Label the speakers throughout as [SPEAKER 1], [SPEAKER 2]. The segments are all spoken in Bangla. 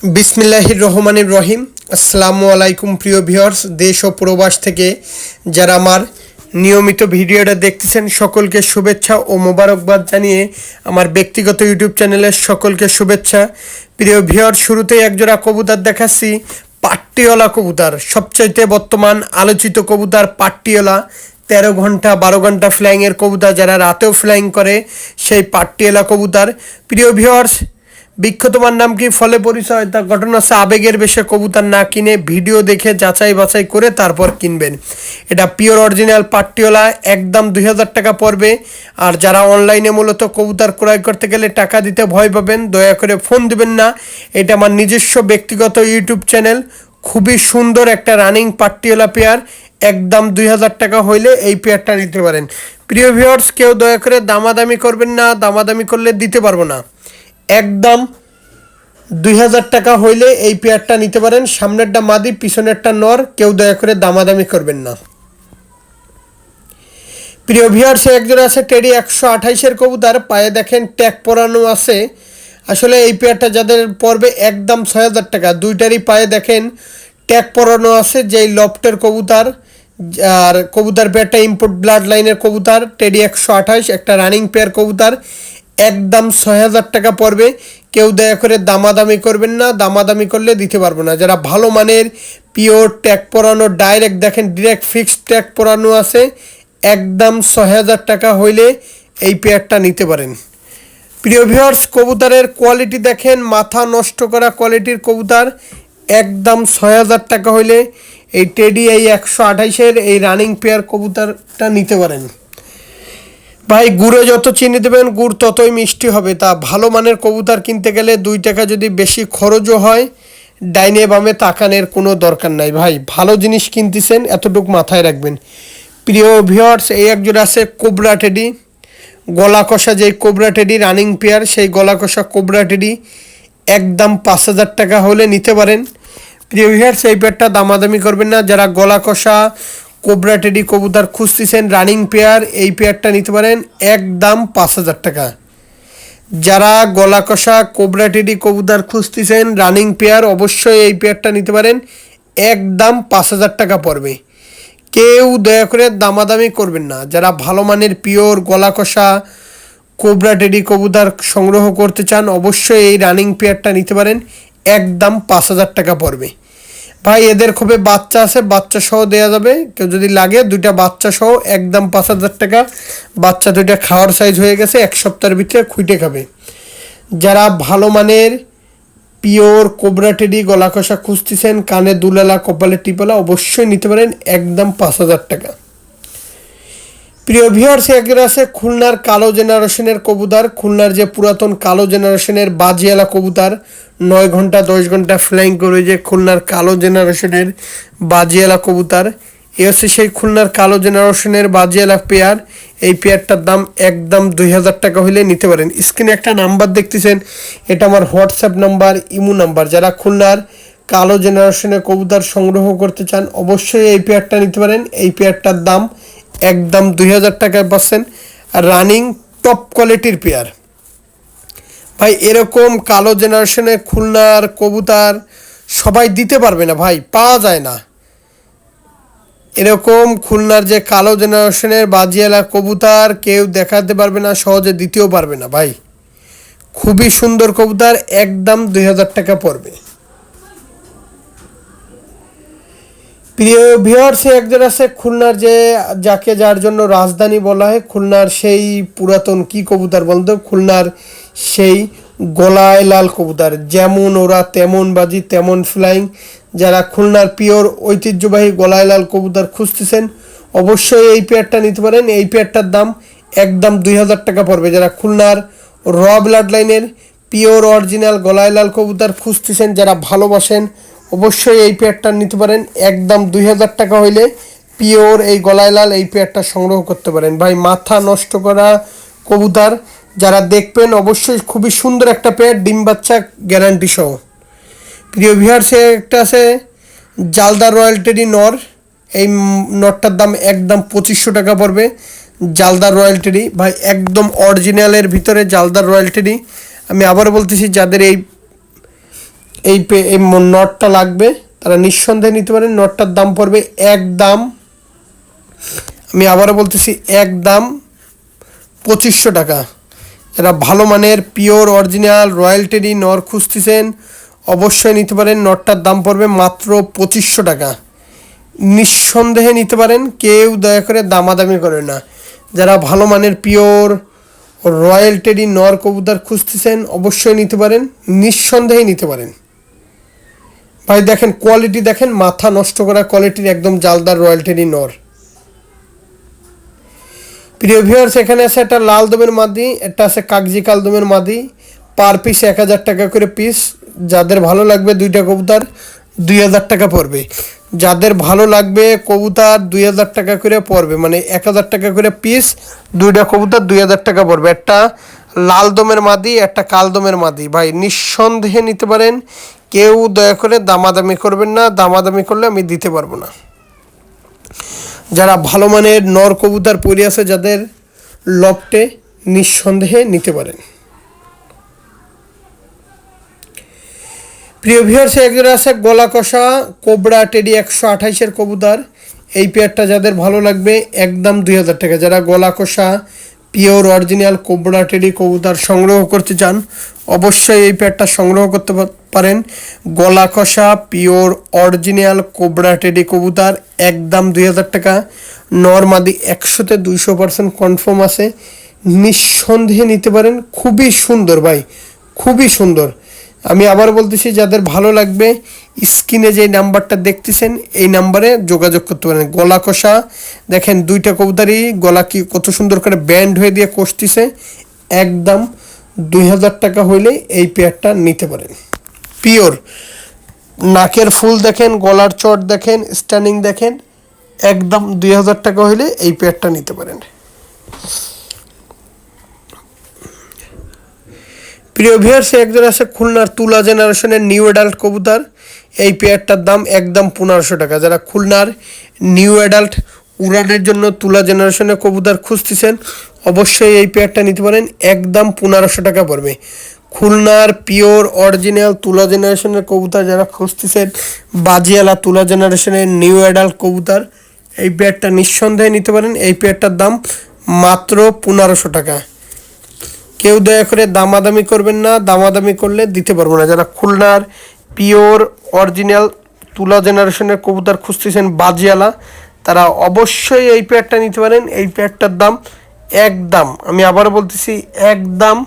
[SPEAKER 1] বিসমিল্লাহির রহমানির রহিম। আসসালামু আলাইকুম প্রিয় ভিউয়ার্স, দেশ ও প্রবাস থেকে যারা আমার নিয়মিত ভিডিওটা দেখতেছেন সকলকে শুভেচ্ছা ও মোবারকবাদ জানিয়ে আমার ব্যক্তিগত ইউটিউব চ্যানেলের সকলকে শুভেচ্ছা। প্রিয় ভিউয়ার্স, শুরুতেই একজোড়া কবুতর দেখাচ্ছি, পাট্টিওয়ালা কবুতর, সবচাইতে বর্তমান আলোচিত কবুতর পাট্টিওয়ালা। 13 ঘন্টা 12 ঘন্টা ফ্লাইংয়ের কবুতর, যারা রাতেও ফ্লাইং করে সেই পাট্টিওয়ালা কবুতর। প্রিয় ভিউয়ার্স, বৃক্ষ তোমার নাম কি ফলে পরিচয়, তার ঘটনা হচ্ছে আবেগের বেশে কবুতর না কিনে ভিডিও দেখে যাচাই বাছাই করে তারপর কিনবেন। এটা পিওর অরিজিনাল পাট্টিওয়ালা, একদম 2000 টাকা পড়বে। আর যারা অনলাইনে মূলত কবুতর ক্রয় করতে গেলে টাকা দিতে ভয় পাবেন, দয়া করে ফোন দিবেন না। এটা আমার নিজস্ব ব্যক্তিগত ইউটিউব চ্যানেল। খুবই সুন্দর একটা রানিং পাট্টিওয়ালা পেয়ার, একদম 2000 টাকা হইলে এই পেয়ারটা নিতে পারেন। প্রিয় ভিউয়ার্স, কেউ দয়া করে দামাদামি করবেন না, দামাদামি করলে দিতে পারবো না। একদম 2000 টাকা হইলে এই পেয়ারটা নিতে পারেন। সামনেরটা মাদি, পিছনেরটা নর, কেউ দয়া করে দামাদামি করবেন না। প্রিয় ভিউয়ার্স, একজোড়া আছে টেডি 128-এর কবুতর, পায়ে দেখেন ট্যাগ পরানো আছে। আসলে এই পেয়ারটা যাদের পড়বে একদম 6000 টাকা। দুইটারই পায়ে দেখেন ট্যাগ পরানো আছে, যেই লফটের কবুতর। আর কবুতর পেয়ারটা ইম্পোর্ট ব্লাড লাইনের কবুতর, টেডি 128, একটা রানিং পেয়ার কবুতর, একদম 6000 টাকা পড়বে। কেউ দয়া করে দামাদামি করবেন না, দামাদামি করলে দিতে পারবো না। যারা ভালো মানের পিওর ট্যাগ পরানো, ডাইরেক্ট দেখেন ডিরেক্ট ফিক্সড ট্যাগ পরানো আছে, একদম 6000 টাকা হইলে এই পেয়ারটা নিতে পারেন। প্রিয় ভিউয়ার্স, কবুতরের কোয়ালিটি দেখেন, মাথা নষ্ট করা কোয়ালিটির কবুতর, একদম 6000 টাকা হইলে এই টেডি এই 128-এর এই রানিং পেয়ার কবুতরটা নিতে পারেন। ভাই, গুড়ে যত চিনি দেবেন গুড় ততই মিষ্টি হবে। তা ভালো মানের কবুতর কিনতে গেলে 2 টাকা যদি বেশি খরচও হয়, ডাইনে বামে তাকানের কোনো দরকার নাই। ভাই, ভালো জিনিস কিনতেছেন, এতটুকু মাথায় রাখবেন। প্রিয় ভিউয়ার্স, এই একজন আছে কোবরা টেডি, গলা কষা যেই কোবরা টেডি রানিং পেয়ার, সেই গলা কষা কোবরা টেডি, একদম 5000 টাকা হলে নিতে পারেন। প্রিয় ভিউয়ার্স, এই পেয়ারটা দামাদামি করবেন না। যারা গলা কষা কোবরা টেডি কবুতর খুঁজতেছেন রানিং পেয়ার, এই পেয়ারটা নিতে পারেন, একদম 5000 টাকা। যারা গলা কষা কোবরা টেডি কবুতর খুঁজতেছেন রানিং পেয়ার, অবশ্যই এই পেয়ারটা নিতে পারেন, একদম 5000 টাকা পড়বে। কেউ দয়া করে দামাদামি করবেন না। যারা ভালো মানের পিওর গলা কষা কোবরা টেডি কবুতর সংগ্রহ করতে চান, অবশ্যই এই রানিং পেয়ারটা নিতে পারেন, একদম 5000 টাকা পড়বে। ভাই, এদের খুবই বাচ্চা আছে, বাচ্চা সহ দেওয়া যাবে। কেউ যদি লাগে 2টা বাচ্চা সহ, একদম 5000 টাকা। বাচ্চা 2টা খাওয়ার সাইজ হয়ে গেছে, 1 সপ্তাহের ভিতরে খুঁটে খাবে। যারা ভালো মানের পিওর কোবরা টেডি গলা কষা খুঁজতেছেন, কানে দুলালা কপালে টিপলা, অবশ্যই নিতে পারেন, একদম 5000 টাকা। প্রিয় ভিউয়ার্স, একজন আছে খুলনার কালো জেনারেশনের কবুতর, খুলনার যে পুরাতন কালো জেনারেশনের বাজিয়ালা কবুতর, 9 ঘন্টা 10 ঘন্টা ফ্লাইং করে, যে খুলনার কালো জেনারেশনের বাজিয়ালা কবুতর, এ হচ্ছে সেই খুলনার কালো জেনারেশনের বাজিয়ালা পেয়ার। এই পেয়ারটার দাম একদম 2000 টাকা হলে নিতে পারেন। স্ক্রিনে একটা নাম্বার দেখতেছেন, এটা আমার হোয়াটসঅ্যাপ নাম্বার, ইমো নাম্বার। যারা খুলনার কালো জেনারেশনের কবুতর সংগ্রহ করতে চান, অবশ্যই এই পেয়ারটা নিতে পারেন। এই পেয়ারটার দাম একদম 2000 টাকায় পাচ্ছেন, রানিং টপ কোয়ালিটির পেয়ার। ভাই, এরকম কালো জেনারেশনের খুলনার কবুতর সবাই দিতে পারবে না ভাই, পাওয়া যায় না। এরকম খুলনার যে কালো জেনারেশনের বাজিয়ালা কবুতর কেউ দেখাতে পারবে না, সহজে দিতেও পারবে না। ভাই, খুবই সুন্দর কবুতর, একদম 2000 টাকা পড়বে। প্রিয় ভিউয়ার্স, একজন আছে খুলনার যে যাকে যার জন্য রাজধানী বলা হয়, খুলনার সেই পুরাতন কি কবুতর বলতো, খুলনার সেই গলায় লাল কবুতর, যেমন ওরা তেমন বাজি তেমন ফ্লাইং। যারা খুলনার পিওর ঐতিহ্যবাহী গলায় লাল কবুতর খুঁজতেছেন, অবশ্যই এই পেয়ারটা নিতে পারেন। এই পেয়ারটার দাম একদম 2000 টাকা পড়বে। যারা খুলনার র ব্লাড লাইনের পিওর অরিজিনাল গলায় লাল কবুতর খুঁজতেছেন, যারা ভালোবাসেন, অবশ্যই এই পেয়ারটা নিতে পারেন, একদম 2000 টাকা হইলে পিওর এই গলায় লাল এই পেয়ারটা সংগ্রহ করতে পারেন। ভাই, মাথা নষ্ট করা কবুতর, যারা দেখবেন অবশ্যই খুবই সুন্দর একটা পেয়ার, ডিম বাচ্চা গ্যারান্টি সহ। প্রিয় ভিউয়ার্স, একটা আছে জালদার রয়্যালটি নর, এই নটটার দাম একদম 2500 টাকা পড়বে। জালদার রয়্যালটি ভাই, একদম অরিজিনালের ভিতরে জালদার রয়্যালটি। আমি আবার বলতেছি, যাদের এই এই নটটা লাগবে তারা নিঃসন্দেহে নিতে পারেন। নটটার দাম পড়বে একদম, আমি আবারও বলতেছি, একদম 2500 টাকা। যারা ভালো মানের পিওর অরিজিনাল রয়্যালটি নর খুঁজতেছেন অবশ্যই নিতে পারেন। নটটার দাম পড়বে মাত্র 2500 টাকা, নিঃসন্দেহে নিতে পারেন, কেউ দয়া করে দামাদামি করে না। যারা ভালো মানের পিওর রয়্যালটি নর কবুতর খুঁজতেছেন অবশ্যই নিতে পারেন, নিঃসন্দেহে নিতে পারেন। ভাই দেখেন কোয়ালিটি, দেখেন মাথা নষ্ট করা কোয়ালিটির একদম জালদার রয়্যালটি নর। প্রিয় ভিউয়ার্স, এখানে আছে একটা লাল দমের মাদি, একটা আছে কাগজি কালদমের মাদি, পার পিস 1000 টাকা করে পিস। যাদের ভালো লাগবে দুইটা কবুতর 2000 টাকা পড়বে। যাদের ভালো লাগবে কবুতর 2000 টাকা করে পড়বে, মানে 1000 টাকা করে পিস, দুইটা কবুতর 2000 টাকা পড়বে। একটা লাল দমের মাদি, একটা কালদমের মাদি। ভাই নিঃসন্দেহে নিতে পারেন, কেউ দয়া করে দামাদামি করবেন না, দামাদামি করলে আমি দিতে পারবো না। যারা ভালো মানের নর কবুতর পড়ে আছে যাদের লফটে, নিঃসন্দেহে নিতে পারেন। প্রিয় ভিউয়ার্স, একজোড়া আছে গলা কষা কোবরা টেডি 128-এর কবুতর। এই পেয়ারটা যাদের ভালো লাগবে একদম 2000 টাকা। যারা গলা কষা পিওর অরিজিনাল কোবরা টেডি কবুতর সংগ্রহ করতে চান অবশ্যই এই পেয়ারটা সংগ্রহ করতে পারেন। গলা কষা পিওর অরিজিনাল কোবরা টেডি কবুতর একদম 2000 টাকা। নরমাদি 100-তে 200% কনফার্ম আছে, নিঃসন্দেহে নিতে পারেন। খুবই সুন্দর ভাই, খুবই সুন্দর। আমি আবার বলতেছি, যাদের ভালো লাগবে স্ক্রিনে যে নাম্বারটা দেখতেছেন এই নাম্বারে যোগাযোগ করতে পারেন। গলা কষা দেখেন, দুইটা কবুতরই গলা কি কত সুন্দর করে ব্যান্ড হয়ে দিয়ে কষতেছে। একদম 2000 টাকা হইলে এই পেয়ারটা নিতে পারেন। পিওর নাকের ফুল দেখেন, গলার চট দেখেন, স্ট্যান্ডিং দেখেন, একদম 2000 টাকা হইলে এই পেয়ারটা নিতে পারেন। প্রিয় ভিউয়ার্স, একজন আছে খুলনার তুলা জেনারেশনের নিউ অ্যাডাল্ট কবুতর। এই পেয়ারটার দাম একদম 1500 টাকা। যারা খুলনার নিউ অ্যাডাল্ট উড়ানের জন্য তুলা জেনারেশনের কবুতর খুঁজতেছেন অবশ্যই এই পেয়ারটা নিতে পারেন, একদম 1500 টাকা পড়বে। খুলনার পিওর অরিজিনাল তুলা জেনারেশনের কবুতর যারা খুঁজতেছেন, বাজিয়ালা তুলা জেনারেশনের নিউ অ্যাডাল্ট কবুতর, এই পেয়ারটা নিঃসন্দেহে নিতে পারেন। এই পেয়ারটার দাম মাত্র 1500 টাকা। কেউ দয়া করে দামাদামি করবেন না, দামাদামি করলে দিতে পারবো না। যারা খুলনার পিওর অরিজিনাল তুলা জেনারেশনের কবুতর খুঁজতেছেন বাজিয়ালা, তারা অবশ্যই এই পেয়ারটা নিতে পারেন। এই পেয়ারটার দাম একদম, আমি আবার বলতেছি, একদম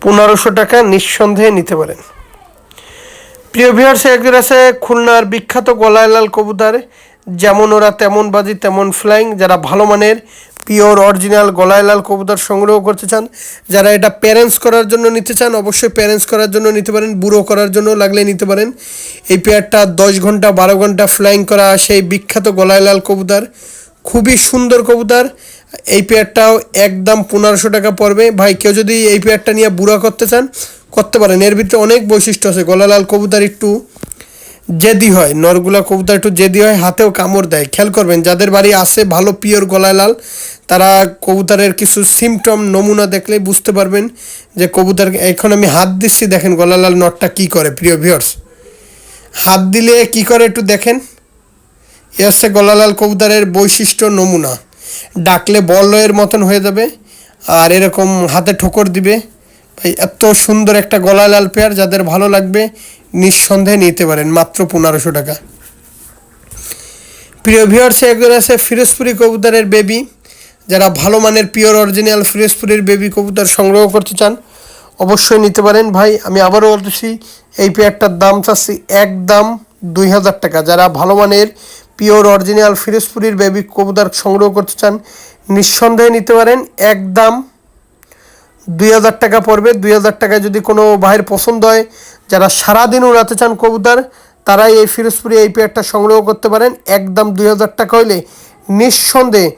[SPEAKER 1] 1500 টাকা, নিঃসন্দেহে নিতে পারেন। প্রিয় ভিউয়ার্স, একজন আছে খুলনার বিখ্যাত গলায় লাল কবুতর, যেমন ওরা তেমন বাজি তেমন ফ্লাইং। যারা ভালো মানের পিওর অরিজিনাল গলায় লাল কবুতর সংগ্রহ করতে চান, যারা এটা প্যারেন্টস করার জন্য নিতে চান অবশ্যই প্যারেন্টস করার জন্য নিতে পারেন, বুড়ো করার জন্য লাগলে নিতে পারেন। এই পেয়ারটা 10 ঘন্টা 12 ঘন্টা ফ্লাইং করা সেই বিখ্যাত গলায় লাল কবুতর, খুবই সুন্দর কবুতর। এই পেয়ারটাও একদম 1500 টাকা পড়বে। ভাই কেউ যদি এই পেয়ারটা নিয়ে বুড়া করতে চান করতে পারেন। এর ভিতরে অনেক বৈশিষ্ট্য আছে। গলালাল কবুতর একটু জেদি হয়, নরগুলা কবুতর একটু জেদি হয়, হাতেও কামড় দেয়। খেয়াল করবেন, যাদের বাড়ি আছে ভালো পিওর গলায় লাল তারা কবুতরের কিছু সিমটম নমুনা দেখলে বুঝতে পারবেন যে কবুতর। এখন আমি হাত দিচ্ছি, দেখেন গলায় লাল নটটা কী করে। প্রিয় ভিউয়ার্স, হাত দিলে কি করে একটু দেখেন। এ হচ্ছে গলায় লাল কবুতরের বৈশিষ্ট্য নমুনা। ডাকলে বলয়ের মতন হয়ে যাবে আর এরকম হাতে ঠোকর দিবে। ভাই এত সুন্দর একটা গলায় লাল পেয়ার, যাদের ভালো লাগবে নিঃসন্দেহে নিতে পারেন, মাত্র 1500 টাকা। প্রিয় ভিউয়ার্স, একজন আছে ফিরোজপুরি কবুতরের বেবি। যারা ভালো মানের পিওর অরিজিনাল ফিরোজপুরির বেবি কবুতর সংগ্রহ করতে চান অবশ্যই নিতে পারেন। ভাই আমি আবারও বলতেছি, এই পেয়ারটার দাম চাচ্ছি একদম 2000 টাকা। যারা ভালো মানের পিওর অরিজিনাল ফিরোজপুরির বেবি কবুতর সংগ্রহ করতে চান নিঃসন্দেহে নিতে পারেন, একদম 2000 টাকা পড়বে। 2000 টাকায় যদি কোনো ভাইয়ের পছন্দ হয়, যারা সারাদিন উড়াতে চান কবুতর, তারাই এই ফিরোজপুরি এই পেয়ারটা সংগ্রহ করতে পারেন। একদম 2000 টাকা হইলে নিঃসন্দেহে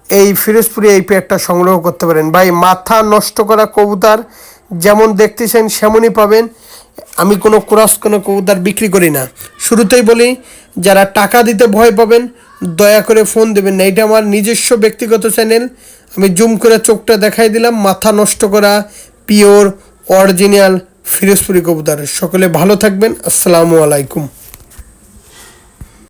[SPEAKER 1] এই ফিরোজপুরি এই পেয়ারটা সংগ্রহ করতে পারেন। ভাই মাথা নষ্ট করা কবুতর যেমন দেখতেছেন সেমনই পাবেন। আমি কোনো ক্রস কোনো কবুতর বিক্রি করি না। শুরুতেই বলি, যারা টাকা দিতে ভয় পাবেন দয়া করে ফোন দেবেন না। এটা আমার নিজস্ব ব্যক্তিগত চ্যানেল। আমি জুম করে চোখটা দেখাই দিলাম। মাথা নষ্ট করা পিওর অরিজিনাল ফিরোজপুরি কবুতর। সকলে ভালো থাকবেন, আসসালামু আলাইকুম।